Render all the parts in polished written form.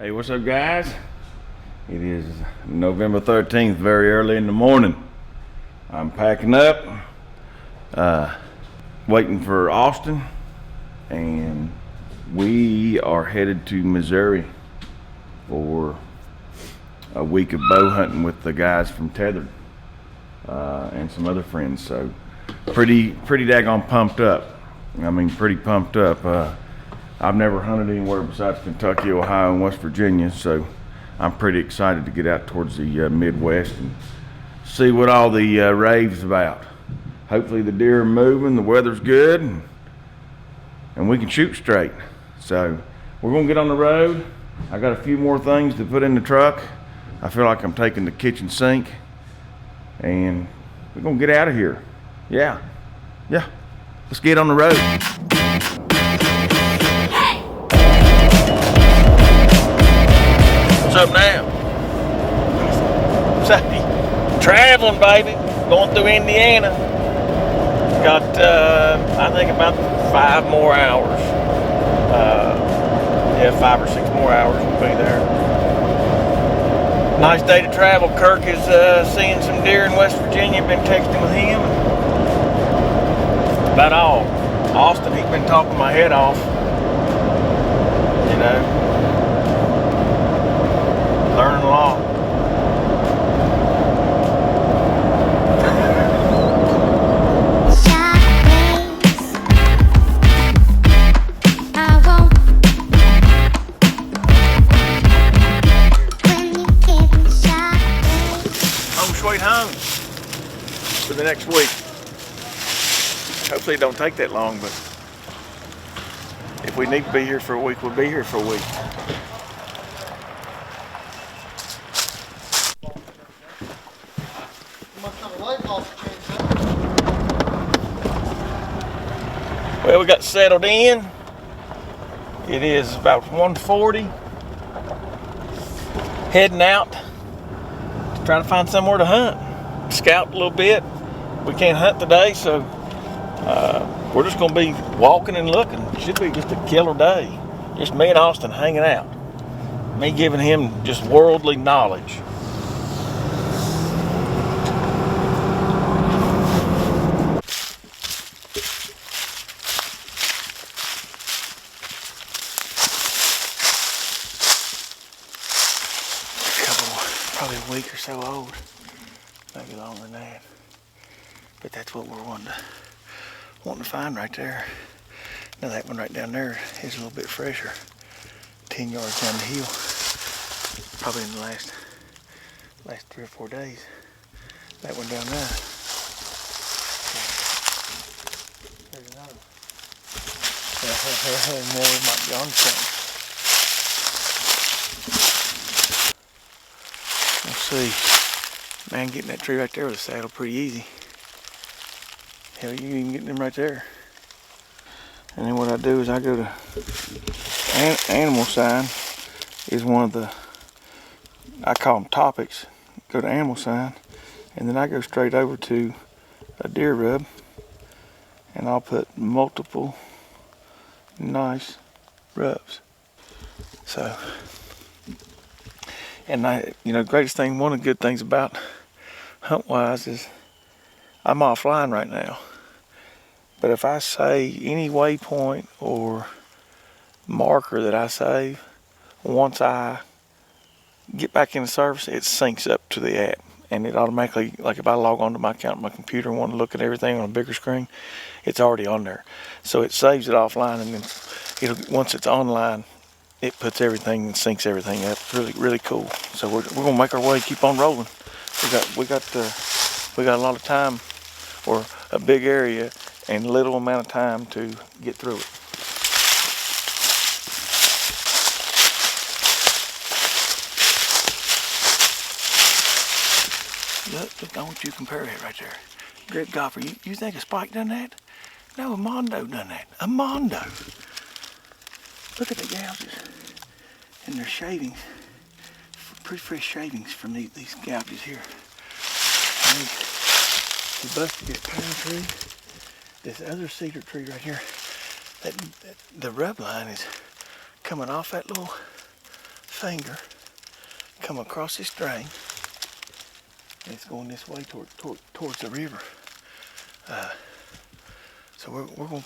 Hey, what's up, guys? It is November 13th, very early in the morning. I'm packing up, waiting for Austin, and we are headed to Missouri for a week of bow hunting with the guys from Tethered and some other friends. So pretty daggone pumped up. I mean, pretty pumped up. I've never hunted anywhere besides Kentucky, Ohio, and West Virginia, so I'm pretty excited to get out towards the Midwest and see what all the rave's about. Hopefully the deer are moving, the weather's good, and we can shoot straight. So we're gonna get on the road. I got a few more things to put in the truck. I feel like I'm taking the kitchen sink, and we're gonna get out of here. Yeah, let's get on the road. What's up now? Traveling, baby. Going through Indiana. Got, I think about 5 more hours. 5 or 6 more hours we'll be there. Nice day to travel. Kirk is seeing some deer in West Virginia. Been texting with him. That's about all. Austin, he's been talking my head off. You know. Learning a lot. Home sweet home for the next week. Hopefully it don't take that long, but if we need to be here for a week, we'll be here for a week. Well, we got settled in. It is about 1:40. Heading out to try to find somewhere to hunt. Scout a little bit. We can't hunt today, so we're just going to be walking and looking. It should be just a killer day. Just me and Austin hanging out. Me giving him just worldly knowledge. Probably a week or so old, maybe longer than that. But that's what we're wanting to find right there. Now that one right down there is a little bit fresher, 10 yards down the hill. Probably in the last 3 or 4 days. That one down there. There's another one. Now we might be on something. See, man, getting that tree right there with a saddle pretty easy. Hell, you can even get them right there. And then what I do is I go to animal sign is one of the, I call them topics. Go to animal sign, and then I go straight over to a deer rub, and I'll put multiple nice rubs. So. And greatest thing, one of the good things about hunt-wise is I'm offline right now. But if I say any waypoint or marker that I save, once I get back in the service, it syncs up to the app. And it automatically, like if I log onto my account on my computer and want to look at everything on a bigger screen, it's already on there. So it saves it offline, and then once it's online, it puts everything and syncs everything up. It's really cool. So we're gonna make our way, keep on rolling. We got a lot of time, or a big area, and little amount of time to get through it. Look, I want you to compare it right there. Great golfer. You think a Spike done that? No, a Mondo done that. A Mondo. Look at the gouges and their shavings. Pretty fresh shavings from these gouges here. And he busted this pine tree. This other cedar tree right here. The rub line is coming off that little finger, come across this drain. And it's going this way towards the river. So we're gonna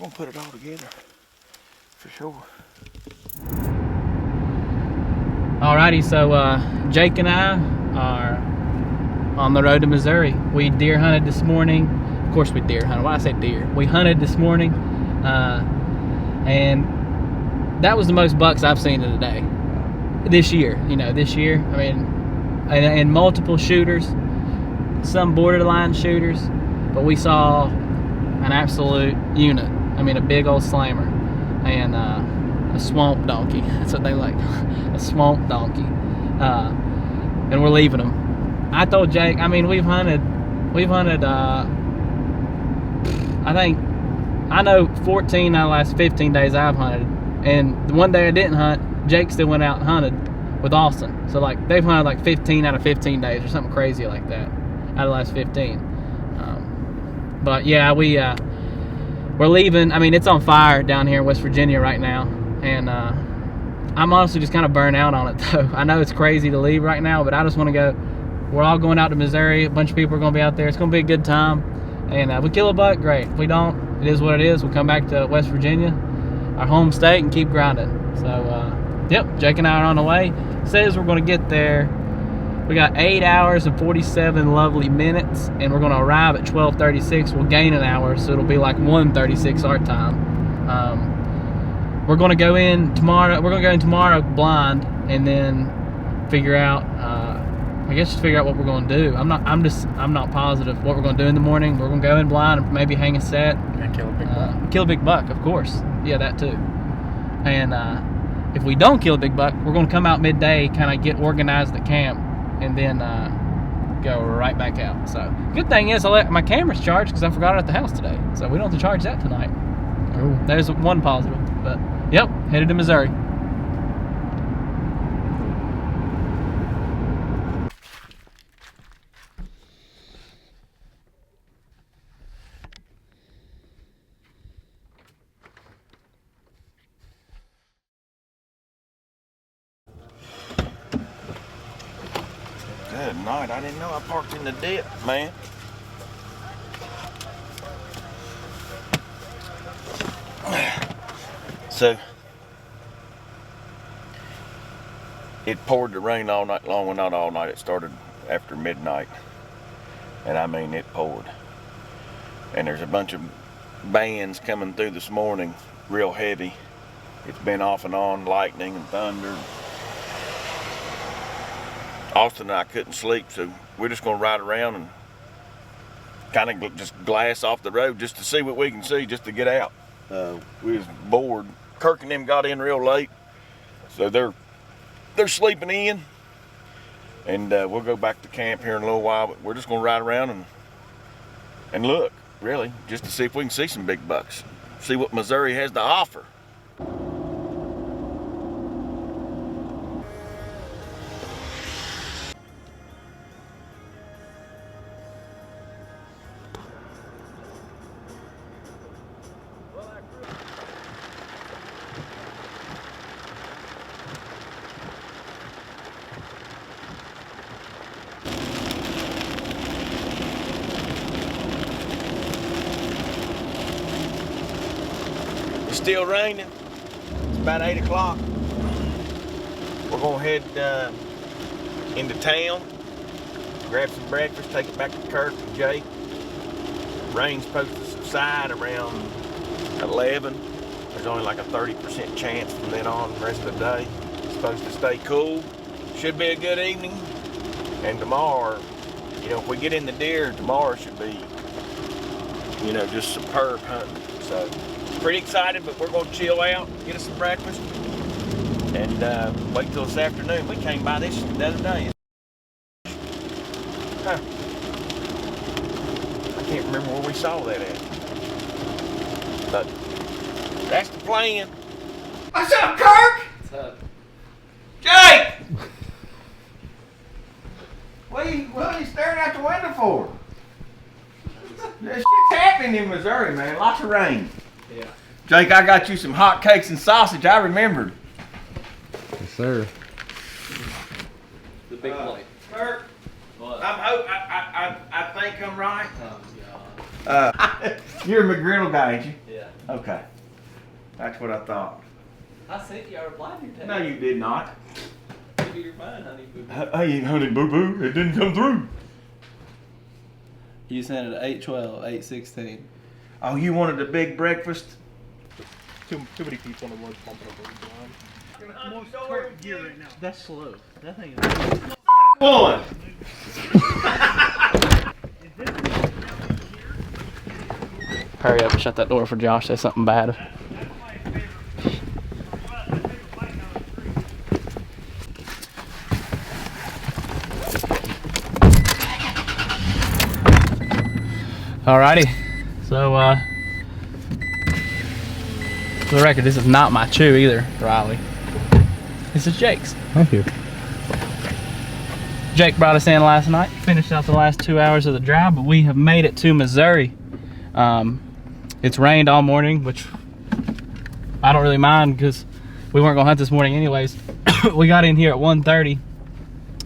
put it all together for sure. Alrighty, so Jake and I are on the road to Missouri. We deer hunted this morning. Of course we deer hunted. Why I say deer? We hunted this morning, and that was the most bucks I've seen in a day. This year, this year. I mean, and multiple shooters, some borderline shooters, but we saw an absolute unit. I mean, a big old slammer and a swamp donkey. That's what they like, a swamp donkey. And we're leaving them. I told Jake, I mean, we've hunted. I know 14 out of the last 15 days I've hunted, and the one day I didn't hunt, Jake still went out and hunted with Austin. So like they've hunted like 15 out of 15 days or something crazy like that out of the last 15. But yeah, we're leaving. I mean, it's on fire down here in West Virginia right now, and I'm honestly just kind of burnt out on it though. I know it's crazy to leave right now, but I just want to go. We're all going out to Missouri. A bunch of people are going to be out there. It's going to be a good time. And if we kill a buck, great. If we don't, it is what it is. We'll come back to West Virginia, our home state, and keep grinding. So, yep, Jake and I are on the way. Says we're going to get there. We got 8 hours and 47 lovely minutes, and we're going to arrive at 12:36. We'll gain an hour, so it'll be like 1:36 our time. We're going to go in tomorrow. We're going to go in tomorrow blind, and then figure out. I guess just figure out what we're going to do. I'm not positive what we're going to do in the morning. We're going to go in blind and maybe hang a set. And kill a big buck. Kill a big buck, of course. Yeah, that too. And if we don't kill a big buck, we're going to come out midday, kind of get organized at camp, and then go right back out. So good thing is my camera's charged because I forgot it at the house today. So we don't have to charge that tonight. Cool. There's one positive. But yep, headed to Missouri. Good night. I didn't know I parked in the dip, man. So it poured the rain all night long. Well, not all night. It started after midnight, and I mean it poured. And there's a bunch of bands coming through this morning, real heavy. It's been off and on, lightning and thunder. Austin and I couldn't sleep, so we're just going to ride around and kind of just glass off the road just to see what we can see, just to get out. We was bored. Kirk and them got in real late, so they're sleeping in, and we'll go back to camp here in a little while. But we're just going to ride around and look, really, just to see if we can see some big bucks, see what Missouri has to offer. Still raining. It's about 8 o'clock. We're gonna head into town, grab some breakfast, take it back to Kirk and Jake. Rain's supposed to subside around 11. There's only like a 30% chance from then on the rest of the day. It's supposed to stay cool. Should be a good evening. And tomorrow, if we get in the deer, tomorrow should be, just superb hunting. So pretty excited, but we're going to chill out, get us some breakfast, and wait till this afternoon. We came by this the other day. Huh. I can't remember where we saw that at. But that's the plan. What's up, Kirk? What's up? Jake! What are you staring out the window for? That shit's happening in Missouri, man. Lots of rain. Yeah. Jake, I got you some hot cakes and sausage. I remembered. Yes, sir. big plate. Kurt, What? I think I'm right. Oh, God. You're a McGriddle guy, ain't you? Yeah. Okay. That's what I thought. I sent you. I replied to your text. No, you did not. Maybe you're fine, honey. Boo-boo. Hey, honey boo boo, it didn't come through. You sent it at 8:12, 8:16. Oh, you wanted a big breakfast? Too many people in the woods bumping up the ground. Most current gear right now. That's slow. That thing is. One. Hurry up and shut that door for Josh. Say something bad. Alrighty, so for the record, this is not my chew either, Riley. This is Jake's. Thank you. Jake brought us in last night, finished out the last 2 hours of the drive, but we have made it to Missouri. It's rained all morning, which I don't really mind because we weren't gonna hunt this morning anyways. We got in here at 1:30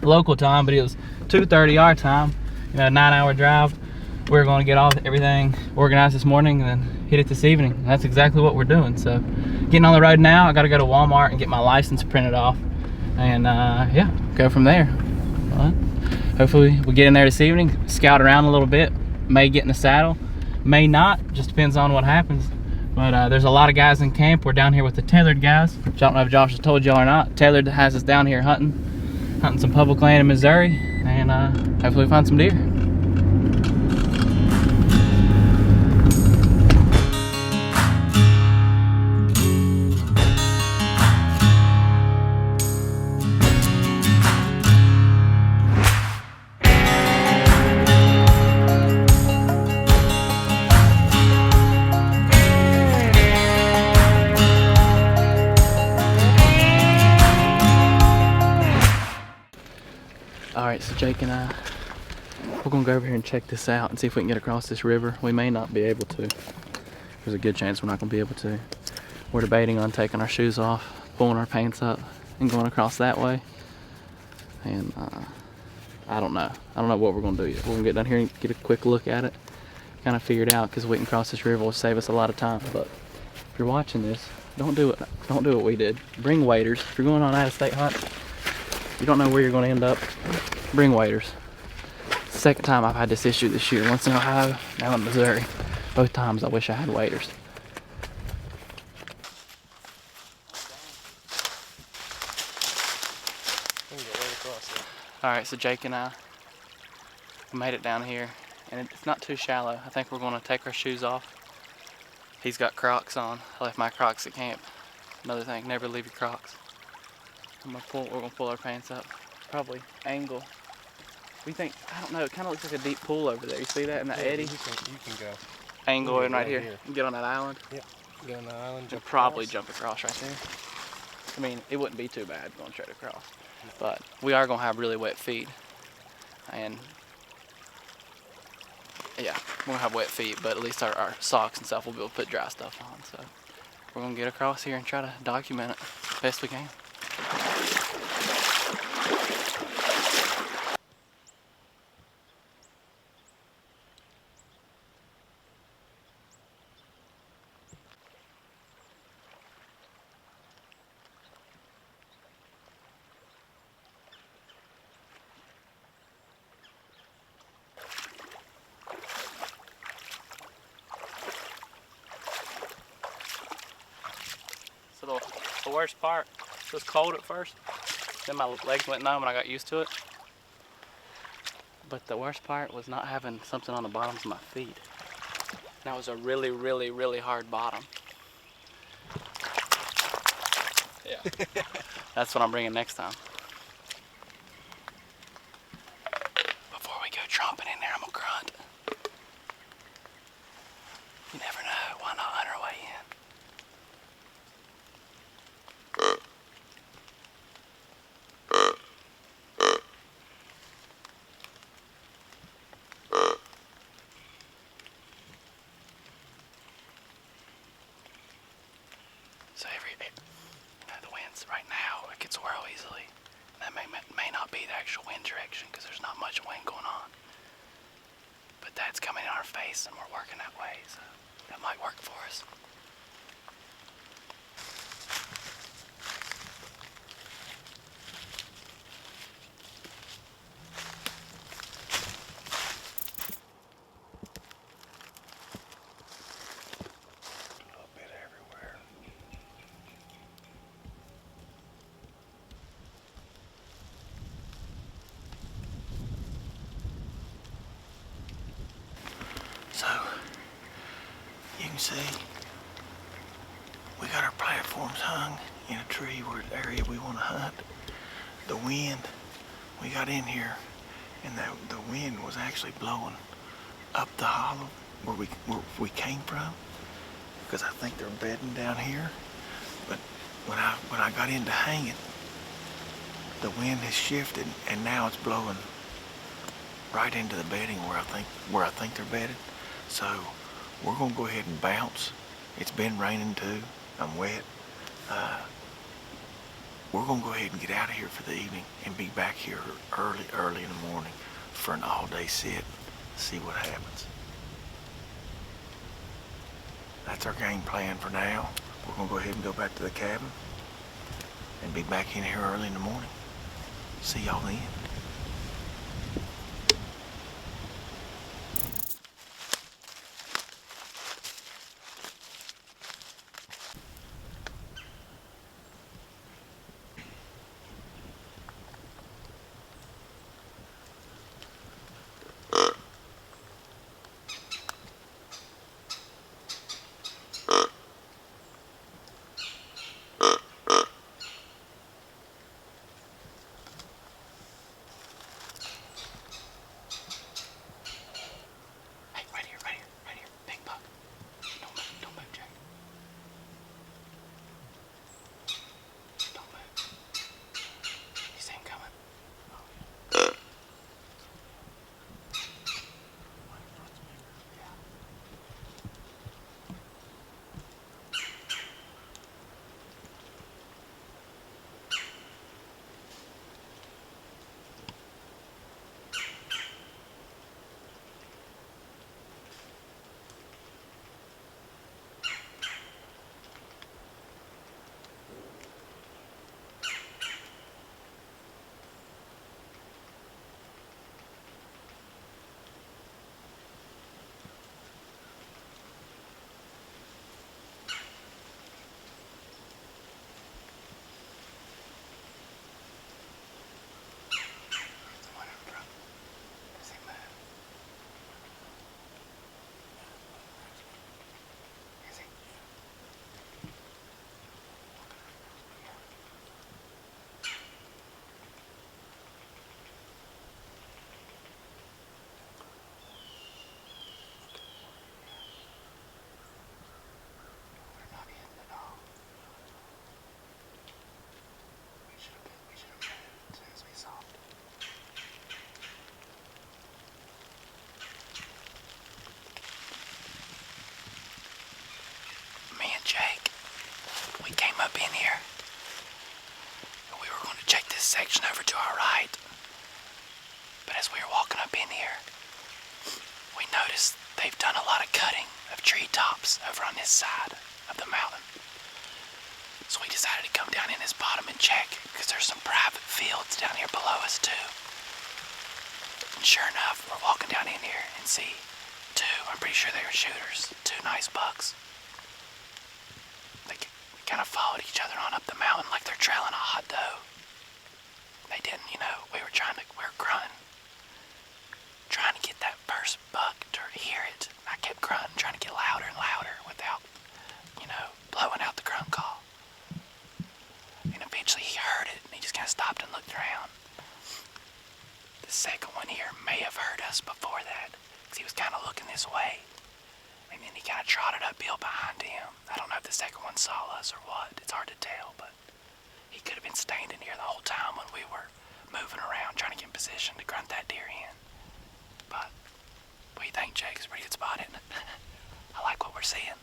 local time, but it was 2:30 our time, you know, 9-hour drive. We're going to get everything organized this morning and then hit it this evening. And that's exactly what we're doing. So getting on the road now. I got to go to Walmart and get my license printed off and yeah, go from there. But hopefully we get in there this evening, scout around a little bit, may get in the saddle, may not, just depends on what happens. But there's a lot of guys in camp. We're down here with the tethered guys, which I don't know if Josh has told y'all or not. Tethered has us down here hunting some public land in Missouri, and hopefully find some deer. Alright, so Jake and I, we're gonna go over here and check this out and see if we can get across this river. We may not be able to. There's a good chance we're not gonna be able to. We're debating on taking our shoes off, pulling our pants up, and going across that way. And I don't know. I don't know what we're gonna do yet. We're gonna get down here and get a quick look at it, kind of figure it out, because we can cross this river will save us a lot of time. But if you're watching this, don't do it. Don't do what we did. Bring waders. If you're going on out-of-state hunt, you don't know where you're going to end up, bring waders. Second time I've had this issue this year, once in Ohio, now in Missouri. Both times I wish I had waders. Alright, so Jake and I made it down here, and it's not too shallow. I think we're going to take our shoes off. He's got Crocs on. I left my Crocs at camp. Another thing, never leave your Crocs. We're gonna pull our pants up. Probably angle. We think, I don't know, it kind of looks like a deep pool over there. You see that in that eddy? You can go. Angle in right right here. here. Get on that island. Yeah. Get on the island. And probably jump across right there. I mean, it wouldn't be too bad going straight across. But we are gonna have really wet feet. And yeah, we're gonna have wet feet, but at least our socks and stuff will be able to put dry stuff on. So we're gonna get across here and try to document it best we can. So the worst part, it was cold at first, then my legs went numb and I got used to it. But the worst part was not having something on the bottoms of my feet. That was a really, really, really hard bottom. Yeah, that's what I'm bringing next time. Before we go tromping in there, I'm gonna grunt. You never know, why not hunt our way in? So the winds right now, it could swirl easily. That may not be the actual wind direction because there's not much wind going on. But that's coming in our face and we're working that way, so that might work for us. A little bit everywhere. So, you can see, we got our platforms hung in a tree where the area we want to hunt. The wind, we got in here, and the wind was actually blowing up the hollow where we came from, because I think they're bedding down here. But when I got into hanging, the wind has shifted, and now it's blowing right into the bedding where I think they're bedded. So we're gonna go ahead and bounce. It's been raining too. I'm wet. We're gonna go ahead and get out of here for the evening and be back here early in the morning for an all-day sit. See what happens. That's our game plan for now. We're gonna go ahead and go back to the cabin and be back in here early in the morning. See y'all then. Jake, we came up in here. We were going to check this section over to our right. But as we were walking up in here, we noticed they've done a lot of cutting of treetops over on this side of the mountain. So we decided to come down in this bottom and check, because there's some private fields down here below us too. And sure enough, we're walking down in here and see I'm pretty sure they were shooters, 2 nice bucks. They kind of followed each other on up the mountain like they're trailing a hot dough. They didn't, we were grunting, trying to get that first buck to hear it. I kept grunting, trying to get louder and louder without, blowing out the grunt call. And eventually he heard it, and he just kind of stopped and looked around. The second one here may have heard us before that, because he was kind of looking this way. And then he kind of trotted uphill behind him. I don't know if the second one saw us or what. It's hard to tell, but he could have been standing here the whole time when we were moving around trying to get in position to grunt that deer in. But what do you think, Jake? It's a pretty good spot, isn't it? I like what we're seeing.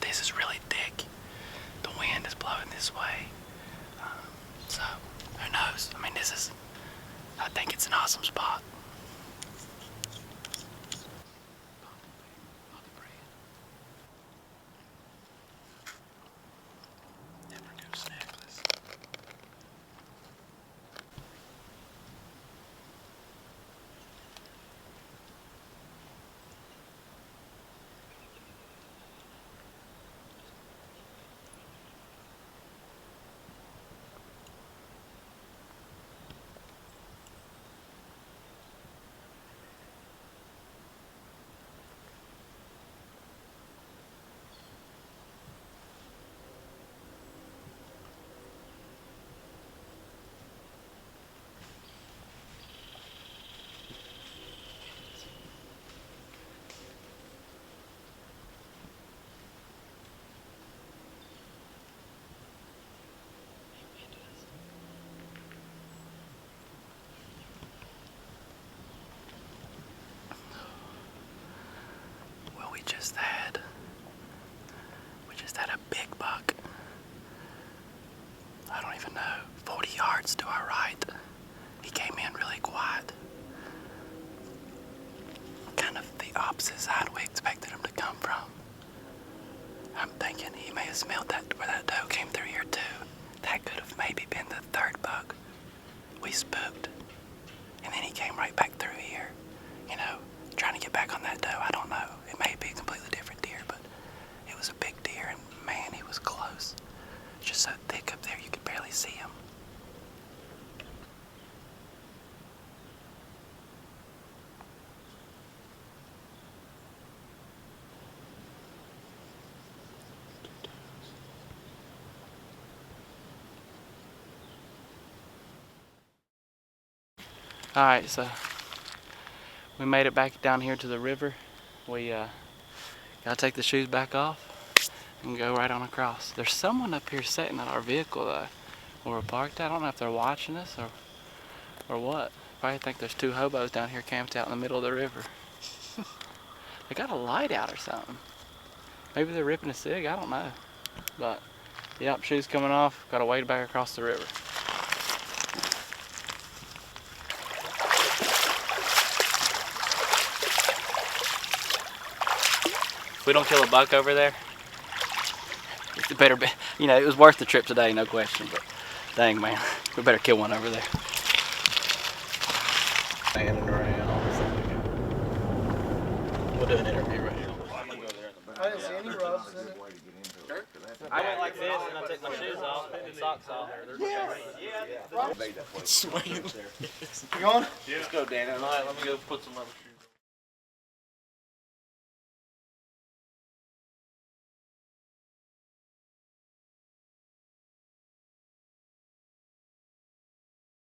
this is really thick. The wind is blowing this way. So, who knows? I mean, I think it's an awesome spot. Well, we just had a big buck. I don't even know, 40 yards to our right. He came in really quiet. Kind of the opposite side we expected him to come from. I'm thinking he may have smelled that where that doe came through here too. That could have maybe been the third buck. We spooked. And then he came right back through here. You know, trying to get back on that doe, I don't know. It may be a completely different deer, but it was a big deer and man, he was close. Just so thick up there you could barely see him. Alright, so we made it back down here to the river. We gotta take the shoes back off and go right on across. There's someone up here sitting at our vehicle though, where we're parked at. I don't know if they're watching us or what. Probably think there's two hobos down here camped out in the middle of the river. They got a light out or something. Maybe they're ripping a cig, I don't know. But yep, shoes coming off, gotta wade back across the river. If we don't kill a buck over there, it better be, you know, it was worth the trip today, no question, but dang man, we better kill one over there. Standing around. We'll do an interview right here. I didn't see any rubs in it. I went like this and I took my shoes off and socks off. You going? Let's go, Dan. All right, let me go put some other shoes.